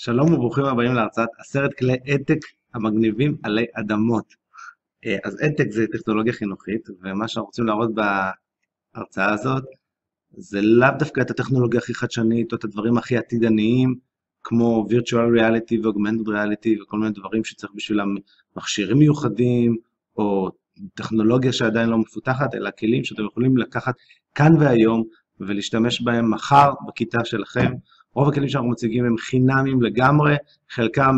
שלום וברוכים הבאים להרצאת 10 כלי EdTech המגניבים עלי אדמות. אז EdTech זה טכנולוגיה חינוכית, ומה שאנחנו רוצים להראות בהרצאה הזאת זה לאו דווקא את הטכנולוגיה הכי חדשנית או את הדברים הכי עתידניים, כמו virtual reality ו-augmented reality וכל מיני דברים שצריך בשבילם מכשירים מיוחדים, או טכנולוגיה שעדיין לא מפותחת, אלא כלים שאתם יכולים לקחת כאן והיום ולהשתמש בהם מחר בכיתה שלכם. רוב הכלים שאנחנו מציגים הם חינמים לגמרי, חלקם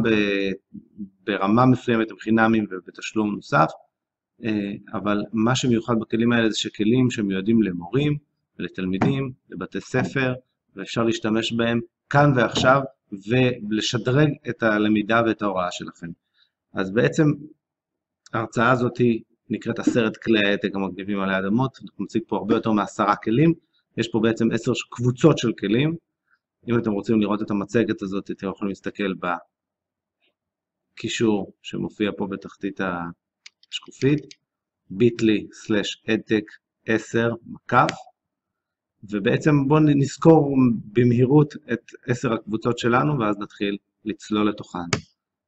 ברמה מסוימת הם חינמים ובתשלום נוסף, אבל מה שמיוחד בכלים האלה זה שכלים שמיועדים למורים, לתלמידים, לבתי ספר, ואפשר להשתמש בהם כאן ועכשיו, ולשדרג את הלמידה ואת ההוראה שלכם. אז בעצם ההרצאה הזאת נקראת 10 כלי EdTech המגניבים עלי אדמות, אנחנו נציג פה הרבה יותר מ10 כלים, יש פה בעצם 10 קבוצות של כלים. אם אתם רוצים לראות את המצגת הזאת, אתם יכולים להסתכל בקישור שמופיע פה בתחתית השקופית, bit.ly/edtech10 ובעצם בואו נזכור במהירות את 10 הקבוצות שלנו, ואז נתחיל לצלול לתוכן.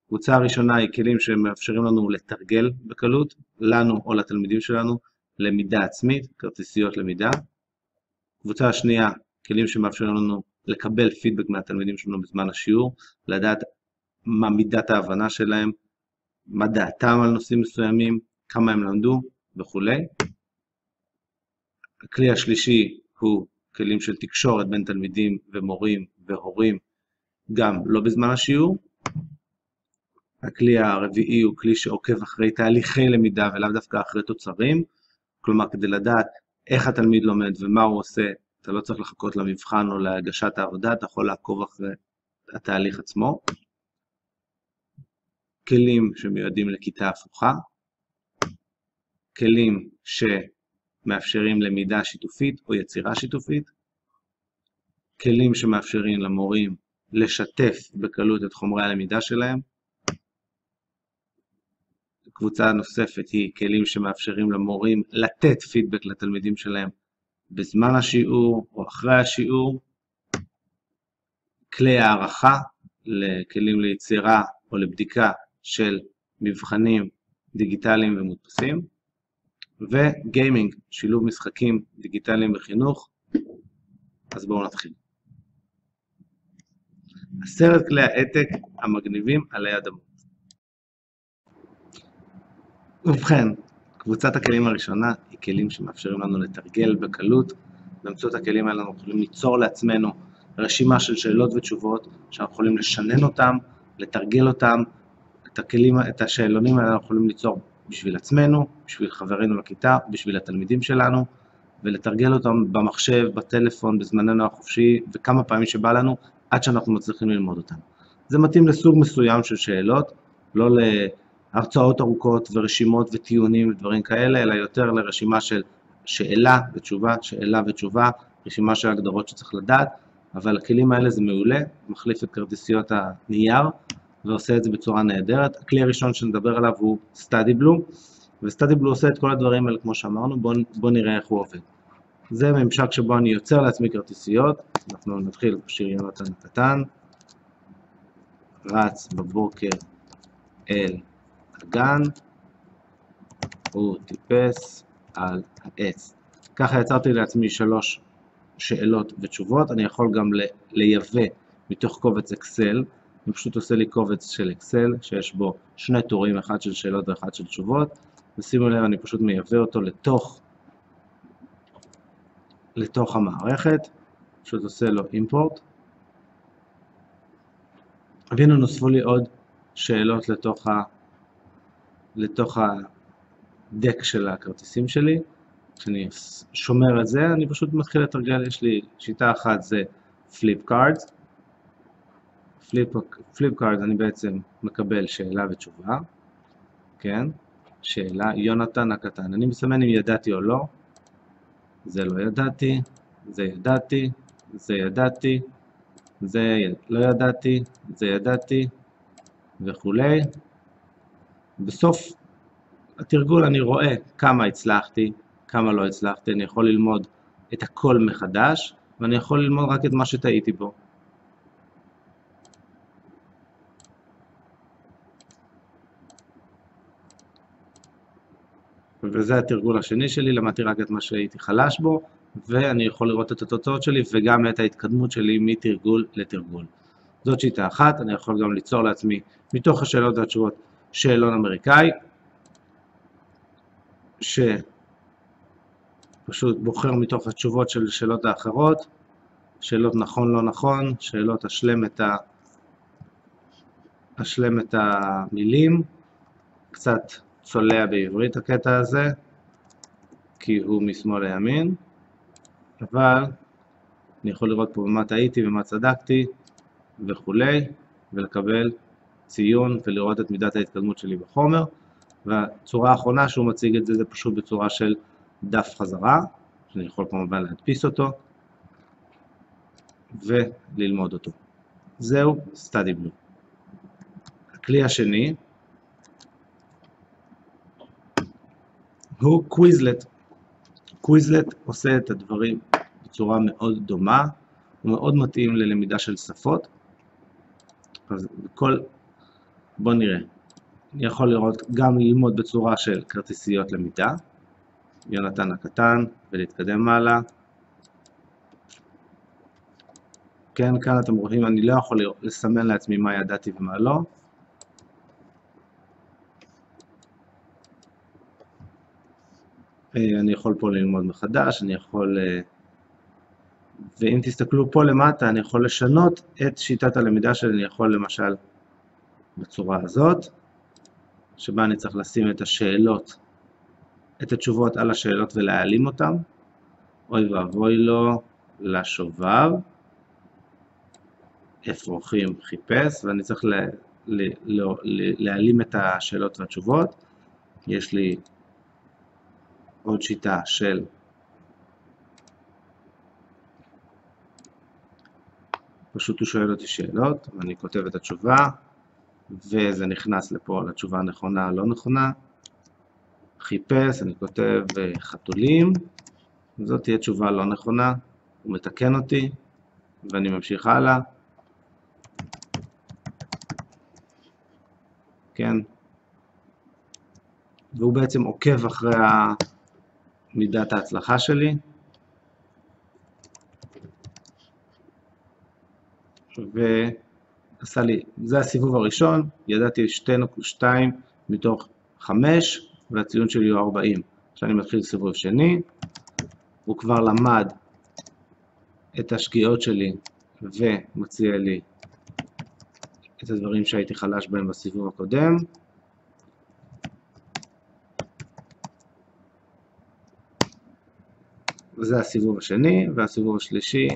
הקבוצה הראשונה היא כלים שמאפשרים לנו לתרגל בקלות, לנו או לתלמידים שלנו, למידה עצמית, כרטיסיות למידה. הקבוצה השנייה, כלים שמאפשרים לנו לקבל פידבק מהתלמידים שלנו בזמן השיעור, לדעת מה מידת ההבנה שלהם, מה דעתם על נושאים מסוימים, כמה הם למדו וכו'. הכלי השלישי הוא כלים של תקשורת בין תלמידים ומורים והורים, גם לא בזמן השיעור. הכלי הרביעי הוא כלי שעוקב אחרי תהליכי למידה ולאו דווקא אחרי תוצרים, כלומר כדי לדעת איך התלמיד לומד ומה הוא עושה, אתה לא צריך לחכות למבחן או להגשת העבודה, אתה יכול לעקוב אחרי התהליך עצמו. כלים שמיועדים לכיתה הפוכה. כלים שמאפשרים למידה שיתופית או יצירה שיתופית. כלים שמאפשרים למורים לשתף בקלות את חומרי הלמידה שלהם. קבוצה נוספת היא כלים שמאפשרים למורים לתת פידבק לתלמידים שלהם בזמן השיעור או אחרי השיעור. כלי הערכה לכלים ליצירה או לבדיקה של מבחנים דיגיטליים ומודפסים. וגיימינג, שילוב משחקים דיגיטליים בחינוך. אז בואו נתחיל. 10 כלי EdTech המגניבים עלי אדמות. ובכן, קבוצת הכלים הראשונה היא כלים שמאפשרים לנו לתרגל בקלות. באמצעות הכלים האלה אנחנו יכולים ליצור לעצמנו רשימה של שאלות ותשובות שאנחנו יכולים לשנן אותם, לתרגל אותם. את השאלונים האלה אנחנו יכולים ליצור בשביל עצמנו, בשביל חברינו לכיתה, בשביל התלמידים שלנו, ולתרגל אותם במחשב, בטלפון, בזמננו החופשי, וכמה פעמים שבא לנו, עד שאנחנו מצליחים ללמוד אותם. זה מתאים לסוג מסוים של שאלות, לא להרצאות ארוכות ורשימות וטיעונים ודברים כאלה, אלא יותר לרשימה של שאלה ותשובה, שאלה ותשובה, רשימה של הגדרות שצריך לדעת, אבל הכלים האלה זה מעולה, מחליף את כרטיסיות הנייר, ועושה את זה בצורה נהדרת. הכלי הראשון שנדבר עליו הוא StudyBlue, ו-StudyBlue עושה את כל הדברים האלה כמו שאמרנו, בואו נראה איך הוא עובד. זה ממשק שבו אני יוצר לעצמי כרטיסיות, אנחנו נתחיל בשיר יונתן קטן, רץ בבוקר אל הגן, הוא טיפס על העץ. ככה יצרתי לעצמי 3 שאלות ותשובות, אני יכול גם לייבא מתוך קובץ אקסל, אני פשוט עושה לי קובץ של אקסל, שיש בו 2 טורים, אחד של שאלות ואחד של תשובות, ושימו לב, אני פשוט מייבא אותו לתוך המערכת, פשוט עושה לו אימפורט, והנה נוספו לי עוד שאלות לתוך הדק של הכרטיסים שלי. כשאני שומר את זה, אני פשוט מתחיל לתרגל. יש לי שיטה אחת, זה פליפ קארדס. פליפ קארדס אני בעצם מקבל שאלה ותשובה, כן? שאלה, יונתן הקטן. אני מסמן אם ידעתי או לא. זה לא ידעתי, זה ידעתי, זה ידעתי, זה לא ידעתי, זה ידעתי, וכולי. בסוף התרגול אני רואה כמה הצלחתי, כמה לא הצלחתי, אני יכול ללמוד את הכל מחדש, ואני יכול ללמוד רק את מה שטעיתי בו. וזה התרגול השני שלי, למדתי רק את מה שהייתי חלש בו, ואני יכול לראות את התוצאות שלי וגם את ההתקדמות שלי מתרגול לתרגול. זאת שיטה אחת, אני יכול גם ליצור לעצמי מתוך השאלות והתשובות שאלון אמריקאי, שפשוט בוחר מתוך התשובות של שאלות האחרות, שאלות נכון לא נכון, שאלות אשלם את המילים, קצת צולע בעברית הקטע הזה, כי הוא משמאל לימין, אבל אני יכול לראות פה במה טעיתי ומה צדקתי וכולי, ולקבל ציון ולראות את מידת ההתקדמות שלי בחומר. והצורה האחרונה שהוא מציג את זה, זה פשוט בצורה של דף חזרה, שאני יכול כמובן להדפיס אותו וללמוד אותו. זהו StudyBlue. הכלי השני הוא Quizlet. Quizlet עושה את הדברים בצורה מאוד דומה, הוא מאוד מתאים ללמידה של שפות. אז בוא נראה. אני יכול לראות גם ללמוד בצורה של כרטיסיות למידה, יונתן הקטן, ולהתקדם מעלה. כן, כאן אתם רואים, אני לא יכול לסמן לעצמי מה ידעתי ומה לא. אני יכול פה ללמוד מחדש, אני יכול, ואם תסתכלו פה למטה, אני יכול לשנות את שיטת הלמידה שלי, אני יכול למשל בצורה הזאת, שבה אני צריך לשים את השאלות, את התשובות על השאלות ולהעלים אותם. אוי ואבוי לו לשובב, אפרוחים חיפש, ואני צריך להעלים את השאלות והתשובות. יש לי עוד שיטה של פשוט הוא שואל אותי שאלות, ואני כותב את התשובה, וזה נכנס לפה לתשובה נכונה או לא נכונה. חיפש, אני כותב חתולים, וזאת תהיה תשובה לא נכונה, הוא מתקן אותי, ואני ממשיך הלאה. כן. והוא בעצם עוקב אחרי מידת ההצלחה שלי. ועשה לי, זה הסיבוב הראשון, ידעתי 2 מתוך 5, והציון שלי הוא 40. עכשיו אני מתחיל סיבוב שני, הוא כבר למד את השגיאות שלי, ומציע לי את הדברים שהייתי חלש בהם בסיבוב הקודם. וזה הסיבוב השני, והסיבוב השלישי,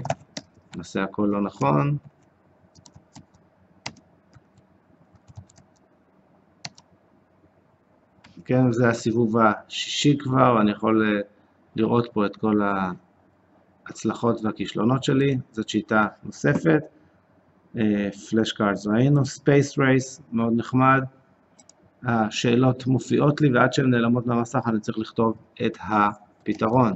נעשה הכל לא נכון. כן, זה הסיבוב השישי כבר, אני יכול לראות פה את כל ההצלחות והכישלונות שלי. זאת שיטה נוספת. פלאש קארדס ראינו, ספייס רייס, מאוד נחמד. השאלות מופיעות לי, ועד שהן נעלמות מהמסך אני צריך לכתוב את הפתרון.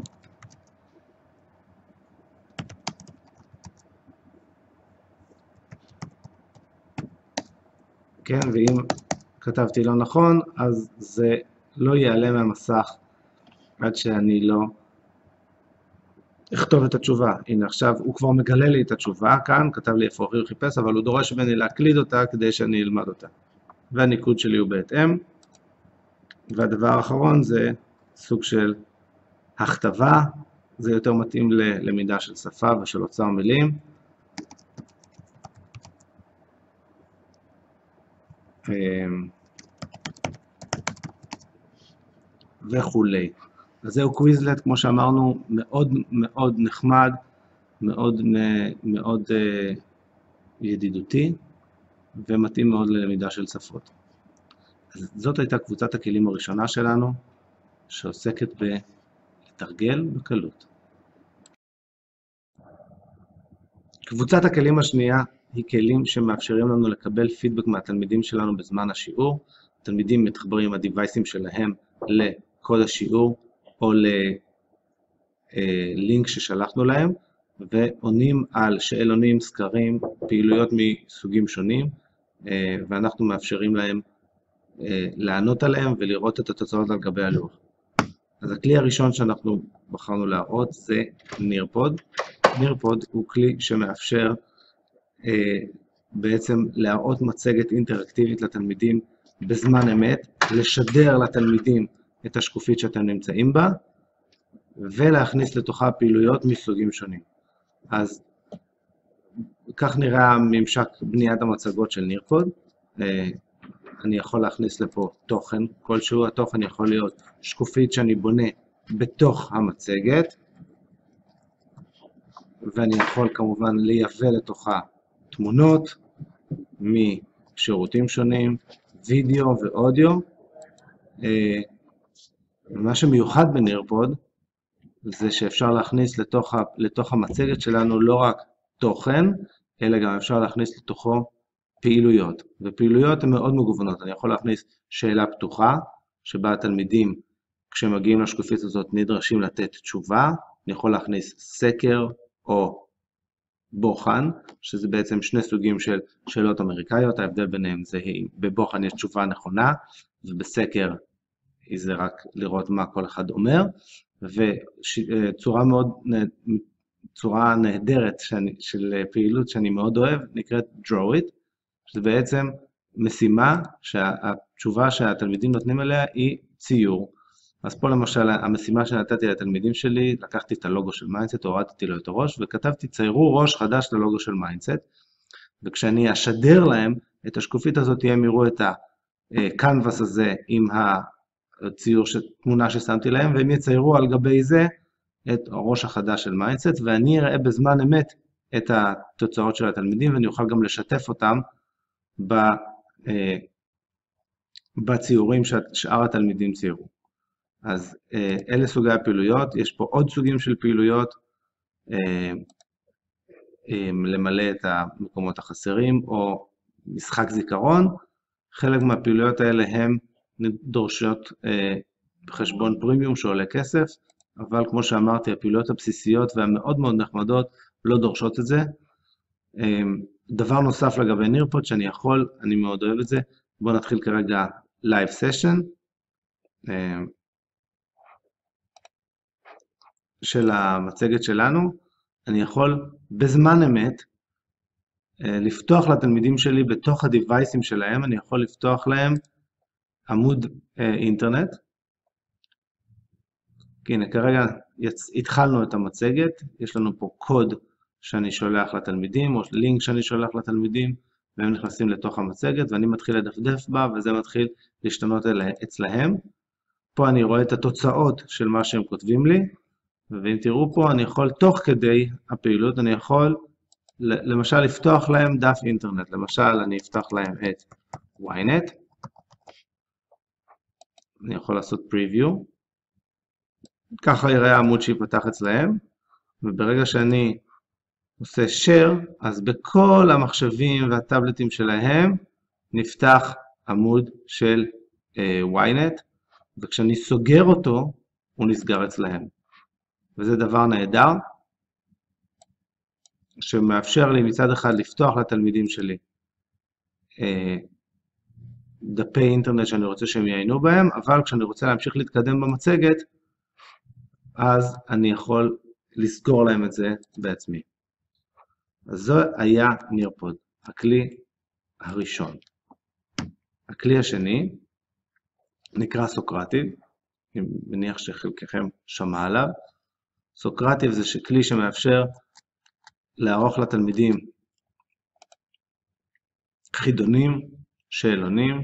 כן, ואם כתבתי לא נכון, אז זה לא ייעלם מהמסך עד שאני לא אכתוב את התשובה. הנה עכשיו הוא כבר מגלה לי את התשובה, כאן כתב לי איפה הוא חיפש, אבל הוא דורש ממני להקליד אותה כדי שאני אלמד אותה. והניקוד שלי הוא בהתאם. והדבר האחרון זה סוג של הכתבה, זה יותר מתאים ללמידה של שפה ושל אוצר מילים. וכולי. אז זהו קוויזלט, כמו שאמרנו, מאוד מאוד נחמד, מאוד ידידותי, ומתאים מאוד ללמידה של שפות. אז זאת הייתה קבוצת הכלים הראשונה שלנו, שעוסקת בלתרגל בקלות. קבוצת הכלים השנייה היא כלים שמאפשרים לנו לקבל פידבק מהתלמידים שלנו בזמן השיעור. תלמידים מתחברים הדיווייסים שלהם לקוד השיעור או ללינק ששלחנו להם, ועונים על שאלונים, סקרים, פעילויות מסוגים שונים, ואנחנו מאפשרים להם לענות עליהם ולראות את התוצאות על גבי הלוח. אז הכלי הראשון שאנחנו בחרנו להראות זה נירפוד. נירפוד הוא כלי שמאפשר בעצם להראות מצגת אינטראקטיבית לתלמידים בזמן אמת, לשדר לתלמידים את השקופית שאתם נמצאים בה, ולהכניס לתוכה פעילויות מסוגים שונים. אז כך נראה ממשק בניית המצגות של נירפוד. אני יכול להכניס לפה תוכן כלשהו, התוכן יכול להיות שקופית שאני בונה בתוך המצגת, ואני יכול כמובן לייבא לתוכה תמונות משירותים שונים, וידאו ואודיו. מה שמיוחד בנירפוד זה שאפשר להכניס לתוך המצגת שלנו לא רק תוכן, אלא גם אפשר להכניס לתוכו פעילויות. ופעילויות הן מאוד מגוונות. אני יכול להכניס שאלה פתוחה, שבה התלמידים, כשמגיעים לשקופית הזאת, נדרשים לתת תשובה. אני יכול להכניס סקר או בוחן, שזה בעצם שני סוגים של שאלות אמריקאיות. ההבדל ביניהם זה בבוחן יש תשובה נכונה, ובסקר זה רק לראות מה כל אחד אומר. וצורה נהדרת של פעילות שאני מאוד אוהב, נקראת Draw It, שזה בעצם משימה שהתשובה שהתלמידים נותנים אליה היא ציור. אז פה למשל, המשימה שנתתי לתלמידים שלי, לקחתי את הלוגו של מיינדסט, הורדתי לו את הראש, וכתבתי ציירו ראש חדש ללוגו של מיינדסט, וכשאני אשדר להם את השקופית הזאת, הם יראו את הקנבס הזה עם הציור, תמונה ששמתי להם, והם יציירו על גבי זה את הראש החדש של מיינדסט, ואני אראה בזמן אמת את התוצאות של התלמידים, ואני אוכל גם לשתף אותם בציורים ששאר התלמידים ציירו. אז אלה סוגי הפעילויות, יש פה עוד סוגים של פעילויות, למלא את המקומות החסרים, או משחק זיכרון. חלק מהפעילויות האלה הן דורשות בחשבון פרימיום שעולה כסף, אבל כמו שאמרתי, הפעילויות הבסיסיות והמאוד מאוד נחמדות לא דורשות את זה. דבר נוסף לגבי נירפוד שאני יכול, אני מאוד אוהב את זה. בואו נתחיל כרגע Live Session של המצגת שלנו. אני יכול בזמן אמת לפתוח לתלמידים שלי בתוך הדיווייסים שלהם, אני יכול לפתוח להם עמוד אינטרנט. הנה, כרגע התחלנו את המצגת, יש לנו פה קוד שאני שולח לתלמידים, או לינק שאני שולח לתלמידים, והם נכנסים לתוך המצגת, ואני מתחיל לדפדף בה, וזה מתחיל להשתנות אצלהם. פה אני רואה את התוצאות של מה שהם כותבים לי, ואם תראו פה, אני יכול תוך כדי הפעילות, אני יכול למשל לפתוח להם דף אינטרנט. למשל, אני אפתח להם את ynet, אני יכול לעשות preview, ככה יראה העמוד שיפתח אצלהם, וברגע שאני עושה share, אז בכל המחשבים והטאבלטים שלהם נפתח עמוד של ynet, וכשאני סוגר אותו, הוא נסגר אצלהם. וזה דבר נהדר, שמאפשר לי מצד אחד לפתוח לתלמידים שלי דפי אינטרנט שאני רוצה שהם יעיינו בהם, אבל כשאני רוצה להמשיך להתקדם במצגת, אז אני יכול לסגור להם את זה בעצמי. אז זה היה נירפוד, הכלי הראשון. הכלי השני נקרא סוקרטיב, אני מניח שחלקכם שמע עליו. סוקרטיב זה כלי שמאפשר לערוך לתלמידים חידונים, שאלונים,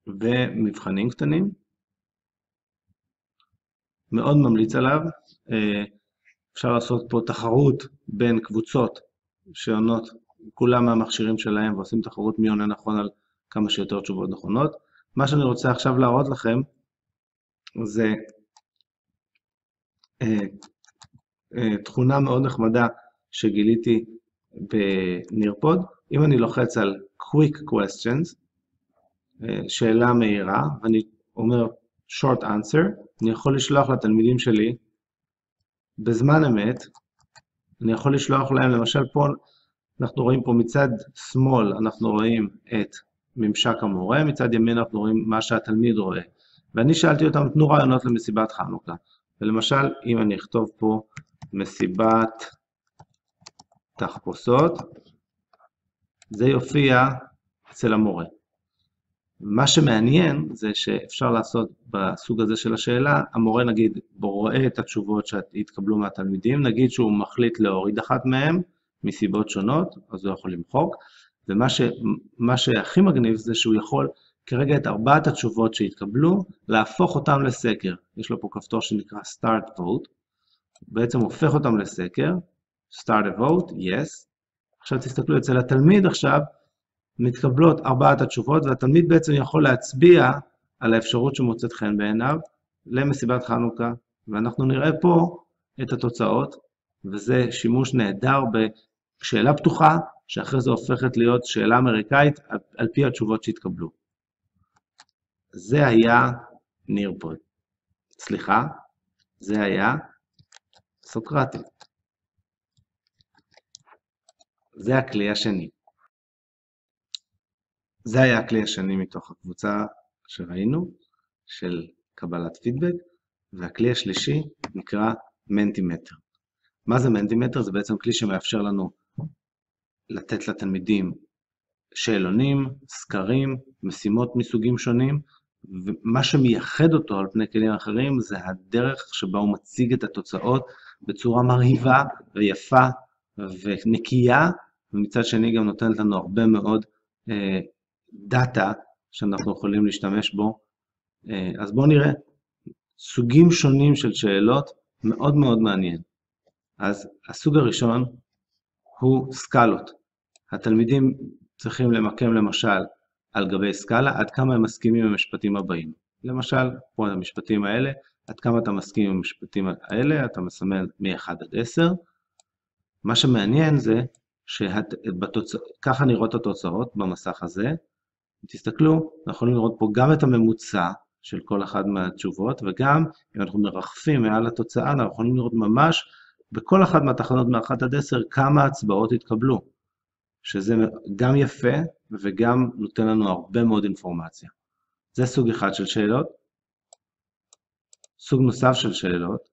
ומבחנים קטנים. מאוד ממליץ עליו. אפשר לעשות פה תחרות בין קבוצות שעונות כולם מהמכשירים שלהם, ועושים תחרות מי עונה נכון על כמה שיותר תשובות נכונות. מה שאני רוצה עכשיו להראות לכם זה תכונה מאוד נחמדה שגיליתי בנירפוד. אם אני לוחץ על Quick Questions, שאלה מהירה, ואני אומר Short Answer, אני יכול לשלוח לתלמידים שלי בזמן אמת, אני יכול לשלוח להם, למשל פה, אנחנו רואים פה מצד שמאל, אנחנו רואים את ממשק המורה, מצד ימין אנחנו רואים מה שהתלמיד רואה. ואני שאלתי אותם, תנו רעיונות למסיבת חנוכה. ולמשל, אם אני אכתוב פה מסיבת תחפושות, זה יופיע אצל המורה. מה שמעניין זה שאפשר לעשות בסוג הזה של השאלה, המורה נגיד רואה את התשובות שהתקבלו מהתלמידים, נגיד שהוא מחליט להוריד אחת מהם מסיבות שונות, אז הוא יכול למחוק, ומה שהכי מגניב זה שהוא יכול כרגע את 4 התשובות שהתקבלו, להפוך אותם לסקר. יש לו פה כפתור שנקרא Start Vote, בעצם הופך אותם לסקר, Start a Vote, Yes. עכשיו תסתכלו אצל התלמיד עכשיו, מתקבלות 4 התשובות, והתלמיד בעצם יכול להצביע על האפשרות שמוצאת חן בעיניו למסיבת חנוכה, ואנחנו נראה פה את התוצאות, וזה שימוש נהדר בשאלה פתוחה, שאחרי זה הופכת להיות שאלה אמריקאית על פי התשובות שהתקבלו. זה היה נירפוד. סליחה, זה היה סוקרטי. זה הכלי השני. זה היה הכלי השני מתוך הקבוצה שראינו, של קבלת פידבק, והכלי השלישי נקרא מנטימטר. מה זה מנטימטר? זה בעצם כלי שמאפשר לנו לתת לתלמידים שאלונים, סקרים, משימות מסוגים שונים, ומה שמייחד אותו על פני כלים אחרים זה הדרך שבה הוא מציג את התוצאות בצורה מרהיבה ויפה ונקייה, ומצד שני גם נותנת לנו הרבה מאוד דאטה שאנחנו יכולים להשתמש בו. אז בואו נראה סוגים שונים של שאלות, מאוד מאוד מעניין. אז הסוג הראשון הוא סקלות. התלמידים צריכים למקם למשל על גבי סקאלה עד כמה הם מסכימים עם המשפטים הבאים. למשל, פה המשפטים האלה, עד כמה אתה מסכים עם המשפטים האלה, אתה מסמן מ-1 עד 10. מה שמעניין זה ככה נראות התוצאות במסך הזה. תסתכלו, אנחנו יכולים לראות פה גם את הממוצע של כל אחד מהתשובות, וגם אם אנחנו מרחפים מעל התוצאה, אנחנו יכולים לראות ממש בכל אחת מהתחנות מ-1 עד 10 כמה הצבעות התקבלו, שזה גם יפה וגם נותן לנו הרבה מאוד אינפורמציה. זה סוג אחד של שאלות. סוג נוסף של שאלות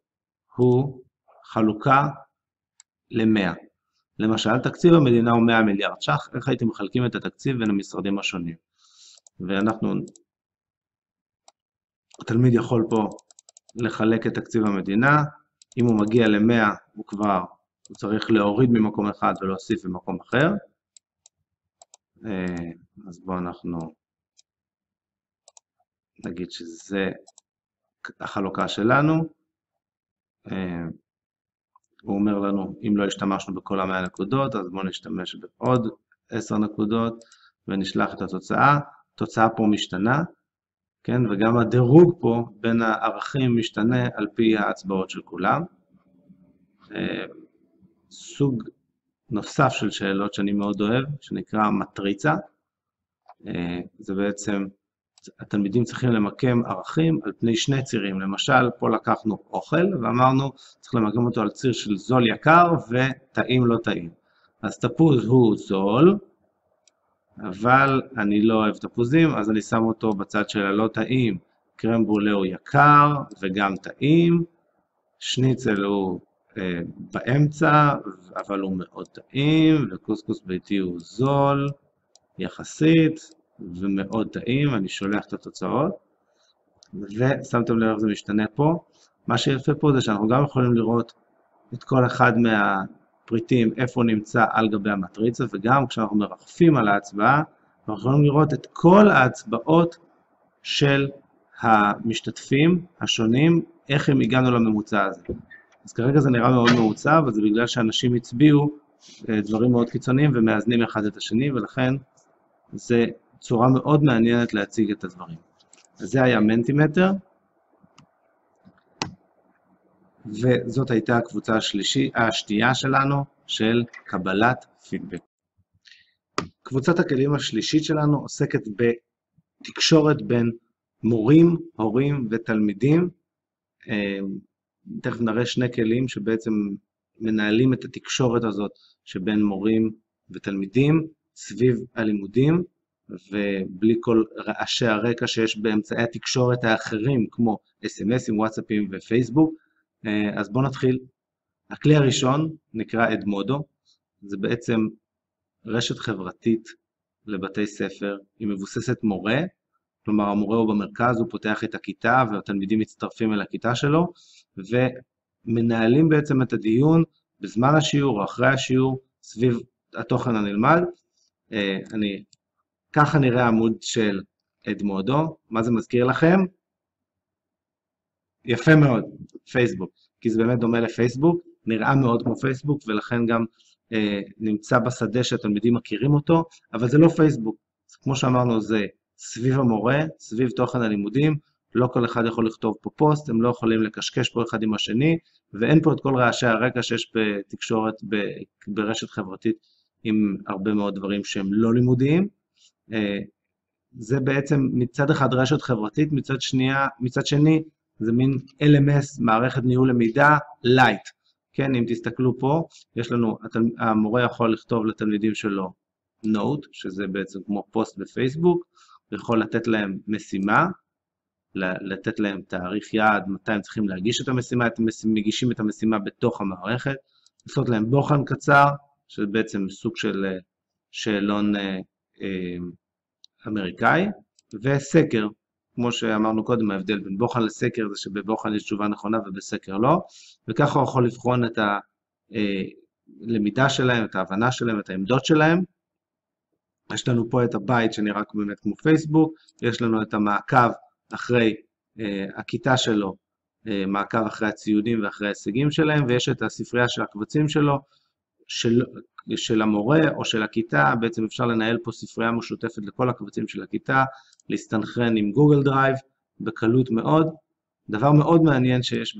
הוא חלוקה ל-100. למשל, תקציב המדינה הוא 100 מיליארד ש"ח, איך הייתם מחלקים את התקציב בין המשרדים השונים? התלמיד יכול פה לחלק את תקציב המדינה, אם הוא מגיע ל-100 הוא צריך להוריד ממקום אחד ולהוסיף במקום אחר. אז בואו אנחנו נגיד שזה החלוקה שלנו. הוא אומר לנו, אם לא השתמשנו בכל 100 נקודות, אז בואו נשתמש בעוד 10 נקודות, ונשלח את התוצאה. התוצאה פה משתנה, כן? וגם הדירוג פה בין הערכים משתנה על פי ההצבעות של כולם. סוג נוסף של שאלות שאני מאוד אוהב, שנקרא מטריצה. זה בעצם, התלמידים צריכים למקם ערכים על פני 2 צירים. למשל, פה לקחנו אוכל, ואמרנו, צריך למקם אותו על ציר של זול יקר וטעים לא טעים. אז תפוז הוא זול, אבל אני לא אוהב תפוזים, אז אני שם אותו בצד של הלא טעים. קרם ברולה הוא יקר וגם טעים, שניצל הוא באמצע, אבל הוא מאוד טעים, וקוסקוס ביתי הוא זול, יחסית, ומאוד טעים. אני שולח את התוצאות, ושמתם לב זה משתנה פה. מה שיפה פה זה שאנחנו גם יכולים לראות את כל אחד מהפריטים, איפה הוא נמצא על גבי המטריצה, וגם כשאנחנו מרחפים על ההצבעה, אנחנו יכולים לראות את כל ההצבעות של המשתתפים השונים, איך הם הגענו לממוצע הזה. אז כרגע זה נראה מאוד ממוצע, אבל זה בגלל שאנשים הצביעו דברים מאוד קיצוניים ומאזנים אחד את השני, ולכן זה צורה מאוד מעניינת להציג את הדברים. אז זה היה מנטימטר, וזאת הייתה הקבוצה השנייה שלנו של קבלת פידבק. קבוצת הכלים השלישית שלנו עוסקת בתקשורת בין מורים, הורים ותלמידים. תכף נראה 2 כלים שבעצם מנהלים את התקשורת הזאת שבין מורים ותלמידים סביב הלימודים. ובלי כל רעשי הרקע שיש באמצעי התקשורת האחרים, כמו SMSים, וואטסאפים ופייסבוק. אז בואו נתחיל. הכלי הראשון נקרא אדמודו, זה בעצם רשת חברתית לבתי ספר, היא מבוססת מורה, כלומר המורה הוא במרכז, הוא פותח את הכיתה והתלמידים מצטרפים אל הכיתה שלו, ומנהלים בעצם את הדיון בזמן השיעור או אחרי השיעור סביב התוכן הנלמד. ככה נראה העמוד של אדמודו. מה זה מזכיר לכם? יפה מאוד, פייסבוק, כי זה באמת דומה לפייסבוק, נראה מאוד כמו פייסבוק, ולכן גם נמצא בשדה שהתלמידים מכירים אותו, אבל זה לא פייסבוק. כמו שאמרנו, זה סביב המורה, סביב תוכן הלימודים, לא כל אחד יכול לכתוב פה פוסט, הם לא יכולים לקשקש פה אחד עם השני, ואין פה את כל רעשי הרקע שיש בתקשורת ברשת חברתית, עם הרבה מאוד דברים שהם לא לימודיים. זה בעצם מצד אחד רשת חברתית, מצד שני זה מין LMS, מערכת ניהול למידה, לייט. כן, אם תסתכלו פה, יש לנו, המורה יכול לכתוב לתלמידים שלו נוט, שזה בעצם כמו פוסט בפייסבוק, הוא יכול לתת להם משימה, לתת להם תאריך יעד, מתי הם צריכים להגיש את המשימה, מגישים את המשימה בתוך המערכת, לעשות להם בוחן קצר, שזה בעצם סוג של שאלון אמריקאי, וסקר, כמו שאמרנו קודם, ההבדל בין בוחן לסקר זה שבבוחן יש תשובה נכונה ובסקר לא, וככה הוא יכול לבחון את הלמידה שלהם, את ההבנה שלהם, את העמדות שלהם. יש לנו פה את הבית שנראה באמת כמו פייסבוק, יש לנו את המעקב אחרי הכיתה שלו, מעקב אחרי הציונים ואחרי ההישגים שלהם, ויש את הספרייה של הקבצים שלו, של המורה או של הכיתה. בעצם אפשר לנהל פה ספרייה משותפת לכל הקבצים של הכיתה, להסתנכרן עם גוגל דרייב בקלות מאוד. דבר מאוד מעניין שיש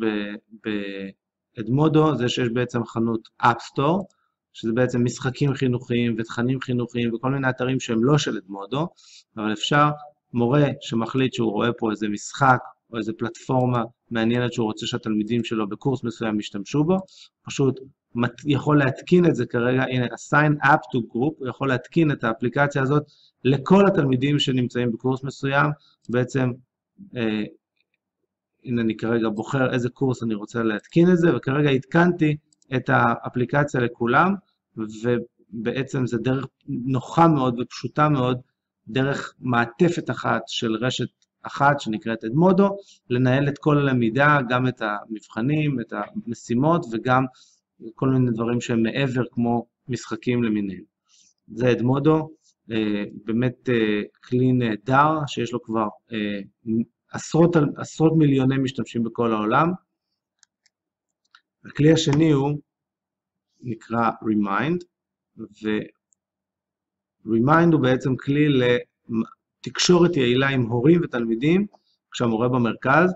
באדמודו, זה שיש בעצם חנות אפסטור, שזה בעצם משחקים חינוכיים ותכנים חינוכיים וכל מיני אתרים שהם לא של אדמודו, אבל אפשר, מורה שמחליט שהוא רואה פה איזה משחק או איזה פלטפורמה מעניינת שהוא רוצה שהתלמידים שלו בקורס מסוים ישתמשו בו, פשוט יכול להתקין את זה כרגע, הנה, assign app to group, הוא יכול להתקין את האפליקציה הזאת לכל התלמידים שנמצאים בקורס מסוים. בעצם, הנה אני כרגע בוחר איזה קורס אני רוצה להתקין את זה, וכרגע התקנתי את האפליקציה לכולם, ובעצם זה דרך נוחה מאוד ופשוטה מאוד, דרך מעטפת אחת של רשת אחת שנקראת אדמודו, לנהל את כל הלמידה, גם את המבחנים, את המשימות, וגם כל מיני דברים שהם מעבר כמו משחקים למיניהם. זה אדמודו, באמת כלי נהדר, שיש לו כבר עשרות מיליוני משתמשים בכל העולם. הכלי השני הוא נקרא Remind, ו-Remind הוא בעצם כלי לתקשורת יעילה עם הורים ותלמידים, כשהמורה במרכז.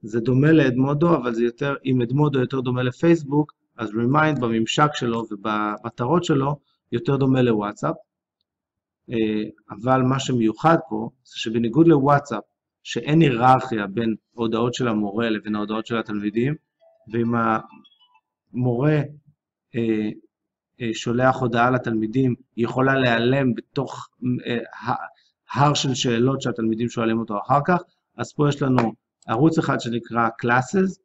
זה דומה לאדמודו, אבל זה יותר, אם אדמודו יותר דומה לפייסבוק, אז Remind בממשק שלו ובמטרות שלו יותר דומה לוואטסאפ. אבל מה שמיוחד פה, זה שבניגוד לוואטסאפ, שאין היררכיה בין ההודעות של המורה לבין ההודעות של התלמידים, ואם המורה שולח הודעה לתלמידים, היא יכולה להיעלם בתוך הר של שאלות שהתלמידים שואלים אותו אחר כך. אז פה יש לנו ערוץ אחד שנקרא Classes,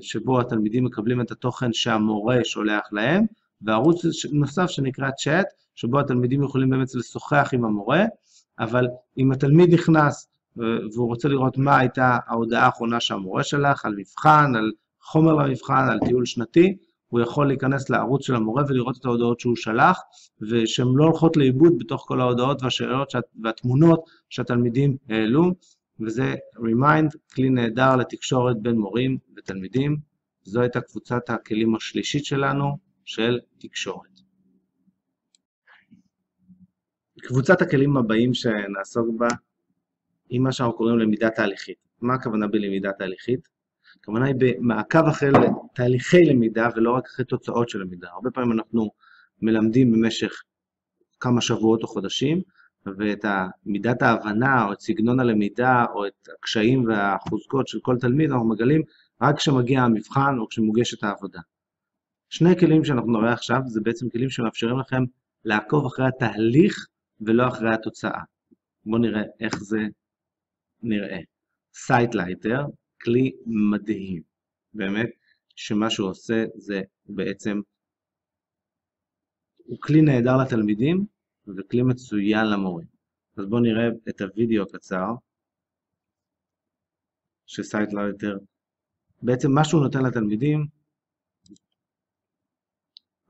שבו התלמידים מקבלים את התוכן שהמורה שולח להם, וערוץ נוסף שנקרא Chat, שבו התלמידים יכולים באמת לשוחח עם המורה, אבל אם התלמיד נכנס והוא רוצה לראות מה הייתה ההודעה האחרונה שהמורה שלח, על מבחן, על חומר למבחן, על טיול שנתי, הוא יכול להיכנס לערוץ של המורה ולראות את ההודעות שהוא שלח, ושהן לא הולכות לאיבוד בתוך כל ההודעות והשאלות והתמונות שהתלמידים העלו, וזה Remind, כלי נהדר לתקשורת בין מורים ותלמידים. זו הייתה קבוצת הכלים השלישית שלנו של תקשורת. קבוצת הכלים הבאים שנעסוק בה היא מה שאנחנו קוראים למידה תהליכית. מה הכוונה בלמידה תהליכית? הכוונה היא במעקב אחרי תהליכי למידה ולא רק אחרי תוצאות של למידה. הרבה פעמים אנחנו מלמדים במשך כמה שבועות או חודשים, ואת מידת ההבנה או את סגנון הלמידה או את הקשיים והחוזקות של כל תלמיד אנחנו מגלים רק כשמגיע המבחן או כשמוגשת העבודה. שני כלים שאנחנו נראה עכשיו זה בעצם כלים שמאפשרים לכם לעקוב אחרי התהליך ולא אחרי התוצאה. בואו נראה איך זה נראה. סייטלייטר, כלי מדהים. באמת, שמה שהוא עושה זה בעצם, הוא כלי נהדר לתלמידים, וכלי מצוין למורים. אז בואו נראה את הוידאו הקצר, שסייטלייטר, בעצם מה שהוא נותן לתלמידים,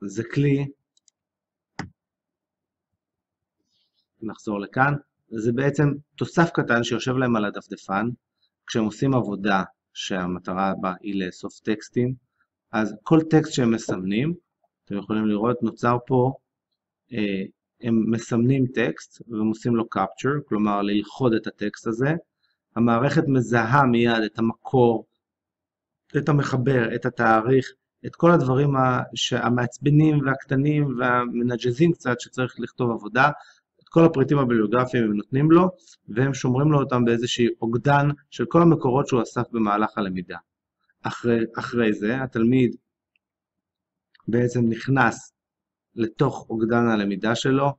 זה כלי, נחזור לכאן, זה בעצם תוסף קטן שיושב להם על הדפדפן, כשהם עושים עבודה שהמטרה בה היא לאסוף טקסטים, אז כל טקסט שהם מסמנים, אתם יכולים לראות, נוצר פה, הם מסמנים טקסט, והם עושים לו capture, כלומר ללכוד את הטקסט הזה, המערכת מזהה מיד את המקור, את המחבר, את התאריך, את כל הדברים המעצבנים והקטנים והמנג'זים קצת שצריך לכתוב עבודה, את כל הפריטים הביבליוגרפיים הם נותנים לו, והם שומרים לו אותם באיזושהי אוגדן של כל המקורות שהוא אסף במהלך הלמידה. אחרי זה, התלמיד בעצם נכנס לתוך אוגדן הלמידה שלו,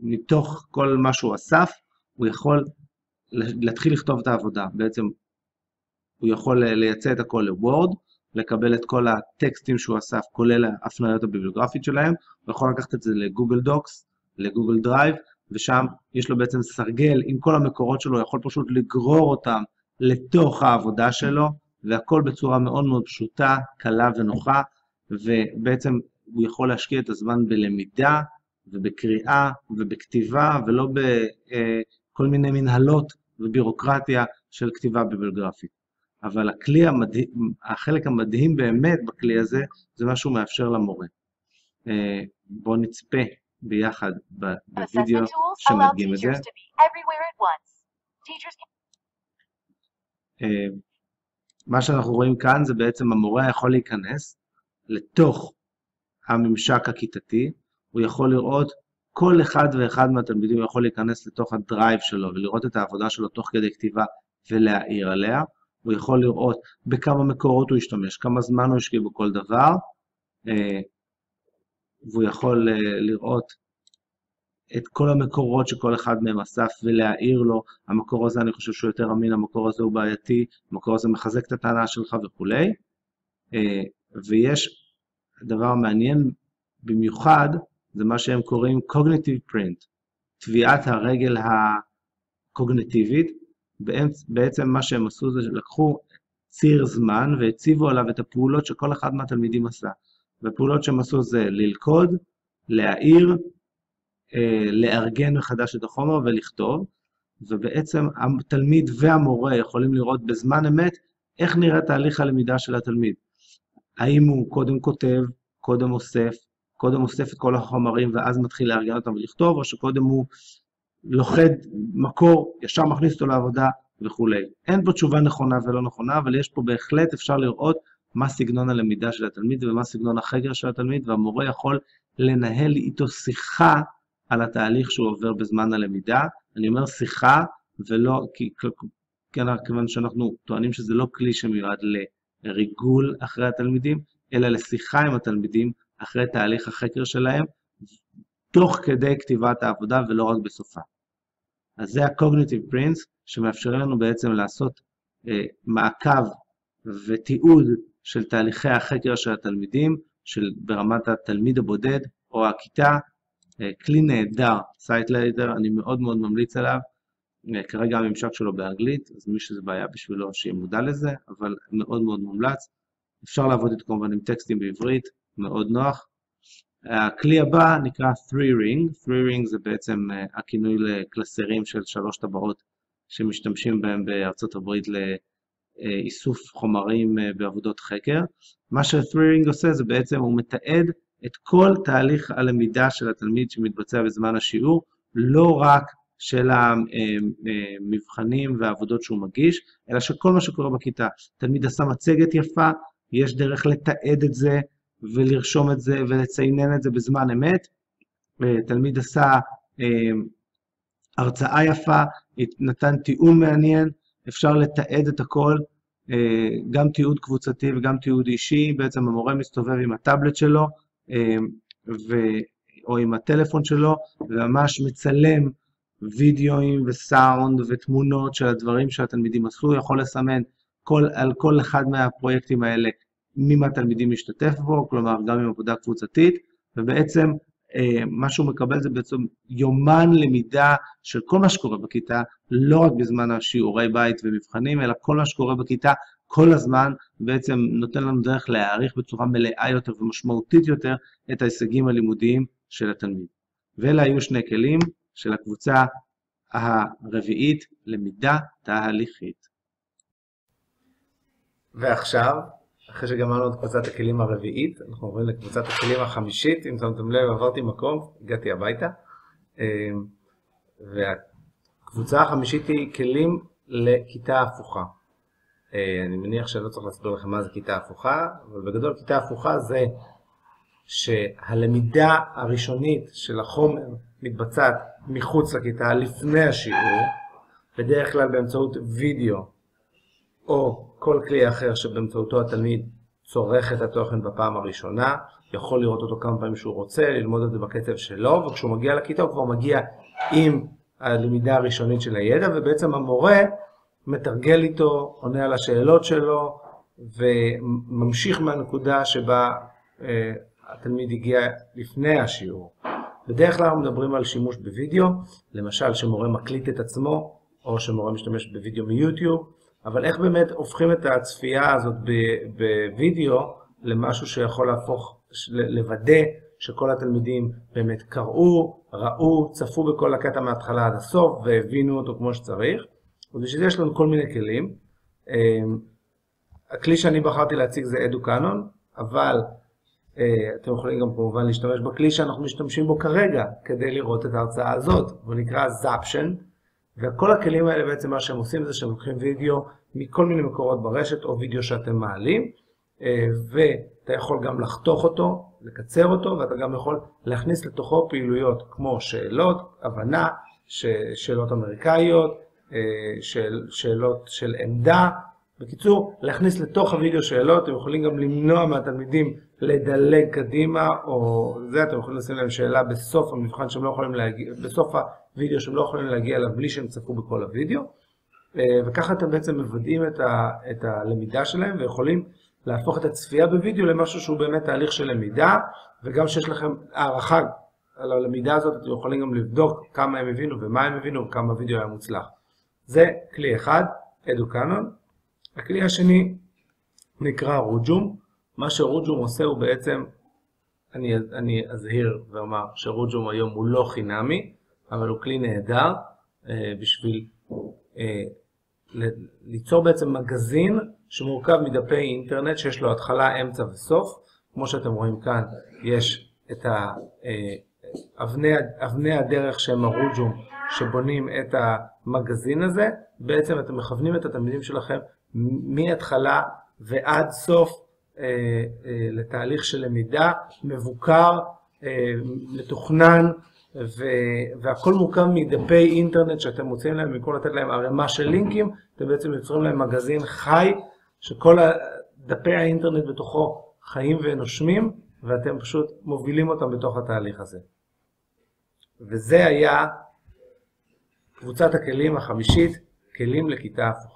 ומתוך כל מה שהוא אסף, הוא יכול להתחיל לכתוב את העבודה. בעצם הוא יכול לייצא את הכל לוורד, לקבל את כל הטקסטים שהוא אסף, כולל ההפניות הביבליוגרפית שלהם, הוא יכול לקחת את זה לגוגל דוקס, לגוגל דרייב, ושם יש לו בעצם סרגל עם כל המקורות שלו, הוא יכול פשוט לגרור אותם לתוך העבודה שלו, והכל בצורה מאוד מאוד פשוטה, קלה ונוחה, ובעצם הוא יכול להשקיע את הזמן בלמידה, ובקריאה, ובכתיבה, ולא בכל מיני מנהלות ובירוקרטיה של כתיבה ביבליוגרפית. אבל החלק המדהים באמת בכלי הזה, זה מה שהוא מאפשר למורה. בואו נצפה ביחד בווידאו שמדגים את זה. מה שאנחנו רואים כאן זה בעצם המורה יכול להיכנס לתוך הממשק הכיתתי, הוא יכול לראות, כל אחד ואחד מהתלמידים יכול להיכנס לתוך הדרייב שלו ולראות את העבודה שלו תוך כדי כתיבה ולהעיר עליה, הוא יכול לראות בכמה מקורות הוא ישתמש, כמה זמן הוא ישקיע בכל דבר, והוא יכול לראות את כל המקורות שכל אחד מהם אסף ולהעיר לו, המקור הזה אני חושב שהוא יותר אמין, המקור הזה הוא בעייתי, המקור הזה מחזק את הטענה שלך וכו'. ויש דבר מעניין במיוחד, זה מה שהם קוראים cognitive print, טביעת הרגל הקוגניטיבית, בעצם מה שהם עשו זה לקחו ציר זמן והציבו עליו את הפעולות שכל אחד מהתלמידים עשה. והפעולות שהם עשו זה ללכוד, להעיר, לארגן מחדש את החומר ולכתוב, ובעצם התלמיד והמורה יכולים לראות בזמן אמת איך נראה תהליך הלמידה של התלמיד. האם הוא קודם כותב, קודם אוסף את כל החומרים ואז מתחיל לארגן אותם ולכתוב, או שקודם הוא לוחד מקור, ישר מכניס אותו לעבודה וכו'. אין פה תשובה נכונה ולא נכונה, אבל יש פה בהחלט אפשר לראות מה סגנון הלמידה של התלמיד ומה סגנון החקר של התלמיד, והמורה יכול לנהל איתו שיחה על התהליך שהוא עובר בזמן הלמידה. אני אומר שיחה, ולא, כיוון שאנחנו טוענים שזה לא כלי שמיועד לריגול אחרי התלמידים, אלא לשיחה עם התלמידים אחרי תהליך החקר שלהם, תוך כדי כתיבת העבודה ולא רק בסופה. אז זה ה-Cognitive Prints, שמאפשרים לנו בעצם לעשות מעקב ותיעוד של תהליכי החקר של התלמידים, ברמת התלמיד הבודד או הכיתה, כלי נהדר, סייטלייטר, אני מאוד מאוד ממליץ עליו, כרגע הממשק שלו באנגלית, אז מי שזה בעיה בשבילו שיהיה מודע לזה, אבל מאוד מאוד מומלץ. אפשר לעבוד איתו כמובן עם טקסטים בעברית, מאוד נוח. הכלי הבא נקרא 3Ring, 3Ring זה בעצם הכינוי לקלסרים של 3 טבעות שמשתמשים בהם בארצות הברית לאיסוף חומרים בעבודות חקר. מה ש3Ring עושה זה בעצם הוא מתעד את כל תהליך הלמידה של התלמיד שמתבצע בזמן השיעור, לא רק של המבחנים והעבודות שהוא מגיש, אלא שכל מה שקורה בכיתה. תלמיד עשה מצגת יפה, יש דרך לתעד את זה ולרשום את זה ולציינן את זה בזמן אמת. תלמיד עשה הרצאה יפה, נתן טיעון מעניין, אפשר לתעד את הכל, גם תיעוד קבוצתי וגם תיעוד אישי. בעצם המורה מסתובב עם הטאבלט שלו, או עם הטלפון שלו, וממש מצלם וידאוים וסאונד ותמונות של הדברים שהתלמידים עשו, יכול לסמן על כל אחד מהפרויקטים האלה מי מהתלמידים משתתף בו, כלומר גם עם עבודה קבוצתית, ובעצם מה שהוא מקבל זה בעצם יומן למידה של כל מה שקורה בכיתה, לא רק בזמן השיעורי בית ומבחנים, אלא כל מה שקורה בכיתה כל הזמן, בעצם נותן לנו דרך להעריך בצורה מלאה יותר ומשמעותית יותר את ההישגים הלימודיים של התלמיד. ואלה היו שני כלים של הקבוצה הרביעית, למידה תהליכית. ועכשיו, אחרי שגמרנו את קבוצת הכלים הרביעית, אנחנו עוברים לקבוצת הכלים החמישית. אם שמתם לב, עברתי מקום, הגעתי הביתה. והקבוצה החמישית היא כלים לכיתה הפוכה. אני מניח שלא צריך להסביר לכם מה זה כיתה הפוכה, אבל בגדול כיתה הפוכה זה שהלמידה הראשונית של החומר מתבצעת מחוץ לכיתה לפני השיעור, בדרך כלל באמצעות וידאו או כל כלי אחר שבאמצעותו התלמיד צורך את התוכן בפעם הראשונה, יכול לראות אותו כמה פעמים שהוא רוצה, ללמוד את זה בקצב שלו, וכשהוא מגיע לכיתה הוא כבר מגיע עם הלמידה הראשונית של הידע, ובעצם המורה מתרגל איתו, עונה על השאלות שלו, וממשיך מהנקודה שבה התלמיד הגיע לפני השיעור. בדרך כלל אנחנו מדברים על שימוש בווידאו, למשל שמורה מקליט את עצמו, או שמורה משתמש בווידאו מיוטיוב, אבל איך באמת הופכים את הצפייה הזאת בווידאו למשהו שיכול להפוך, לוודא שכל התלמידים באמת קראו, ראו, צפו בכל הקטע מההתחלה עד הסוף, והבינו אותו כמו שצריך. ובשביל זה יש לנו כל מיני כלים. הכלי שאני בחרתי להציג זה אדוקנון, אבל אתם יכולים גם כמובן להשתמש בכלי שאנחנו משתמשים בו כרגע, כדי לראות את ההרצאה הזאת, הוא נקרא זאפשן, וכל הכלים האלה בעצם מה שהם עושים זה שהם לוקחים וידאו מכל מיני מקורות ברשת, או וידאו שאתם מעלים, ואתה יכול גם לחתוך אותו, לקצר אותו, ואתה גם יכול להכניס לתוכו פעילויות כמו שאלות, הבנה, שאלות אמריקאיות, שאלות של עמדה. בקיצור, להכניס לתוך הוידאו שאלות, אתם יכולים גם למנוע מהתלמידים לדלג קדימה, או זה, אתם יכולים לשים להם שאלה בסוף המבחן שהם לא יכולים להגיע, בסוף הוידאו שהם לא יכולים להגיע אליו בלי שהם צפו בכל הוידאו, וככה אתם בעצם מוודאים את הלמידה שלהם, ויכולים להפוך את הצפייה בוידאו למשהו שהוא באמת תהליך של למידה, וגם שיש לכם הערכה על הלמידה הזאת, אתם יכולים גם לבדוק כמה הם הבינו ומה הם הבינו, וכמה הוידאו היה מוצלח. זה כלי אחד, אדוקנון. הכלי השני נקרא רוג'ום. מה שרוג'ום עושה הוא בעצם, אני אזהיר ואומר שרוג'ום היום הוא לא חינמי, אבל הוא כלי נהדר בשביל ליצור בעצם מגזין שמורכב מדפי אינטרנט שיש לו התחלה, אמצע וסוף. כמו שאתם רואים כאן, יש את אבני הדרך שהם הרוג'ום שבונים את המגזין הזה. בעצם אתם מכוונים את התלמידים שלכם מהתחלה ועד סוף לתהליך של למידה מבוקר, מתוכנן, והכל מורכב מדפי אינטרנט שאתם מוצאים להם, במקום לתת להם ערימה של לינקים, אתם בעצם יוצרים להם מגזין חי, שכל דפי האינטרנט בתוכו חיים ונושמים, ואתם פשוט מובילים אותם בתוך התהליך הזה. וזה היה קבוצת הכלים החמישית, כלים לכיתה הפוכה.